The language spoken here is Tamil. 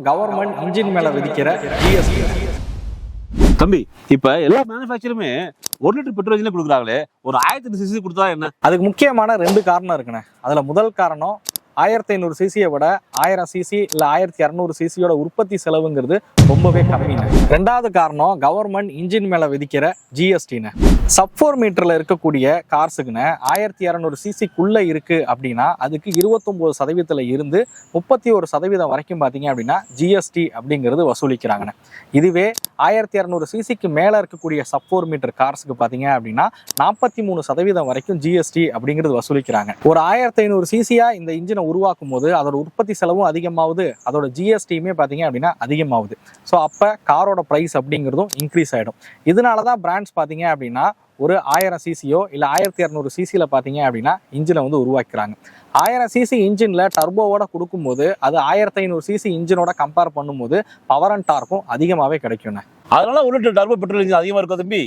கவர்மெண்ட் இன்ஜின் மேல விதிக்கிற ஜிஎஸ்டி. தம்பி, இப்ப எல்லா மேனுஃபேக்சருமே 1 லிட்டர் பெட்ரோல் இன்ஜின் கொடுக்குறாங்களே, ஒரு 1000 சிசி கொடுத்தா என்ன? அதுக்கு முக்கியமான 2 காரணம் இருக்குண்ணே. அதுல முதல் காரணம் 1500 சிசியை விட 1000 சிசி இல்ல 1200 சிசியோட உற்பத்தி செலவுங்கிறது ரொம்பவே கம்மிங்க. 2வது காரணம் கவர்மெண்ட் இன்ஜின் மேல விதிக்கிற ஜிஎஸ்டின்னு. சப் 4 மீட்டர்ல இருக்கக்கூடிய கார்ஸுக்குன்னு 1200 சிசிக்குள்ள இருக்கு அப்படின்னா அதுக்கு 29% இருந்து 31% வரைக்கும் பாத்தீங்க அப்படின்னா ஜிஎஸ்டி அப்படிங்கிறது வசூலிக்கிறாங்கண்ணே. இதுவே 1200 சிசிக்கு மேல இருக்கக்கூடிய சப் 4 மீட்டர் கார்ஸுக்கு பாத்தீங்க அப்படின்னா 43% வரைக்கும் ஜிஎஸ்டி அப்படிங்கிறது வசூலிக்கிறாங்க. ஒரு 1500 சிசியா இந்த இன்ஜினை உருவாக்கும் போது அதோட உற்பத்தி செலவும் அதிகமாகுது, அதோட ஜிஎஸ்டியுமே பாத்தீங்க அப்படின்னா அதிகமாகுது. ஸோ அப்ப காரோட பிரைஸ் அப்படிங்கிறதும் இன்க்ரீஸ் ஆயிடும். இதனாலதான் பிராண்ட்ஸ் பாத்தீங்க அப்படின்னா ஒரு 1000 சிசியோ இல்ல 1200 சிசியில பாத்தீங்க அப்படின்னா இன்ஜினை உருவாக்குறாங்க. 1000 சிசி இன்ஜின்ல டர்போவோட கொடுக்கும்போது அது 1500 சிசி இன்ஜினோட கம்பேர் பண்ணும்போது பவர் அண்ட் டார்க்கும் அதிகமாவே கிடைக்கும். அதனால 1 லிட்டர் டர்போ பெட்ரோல் இன்ஜின் அதிகமா இருக்கும் தம்பி.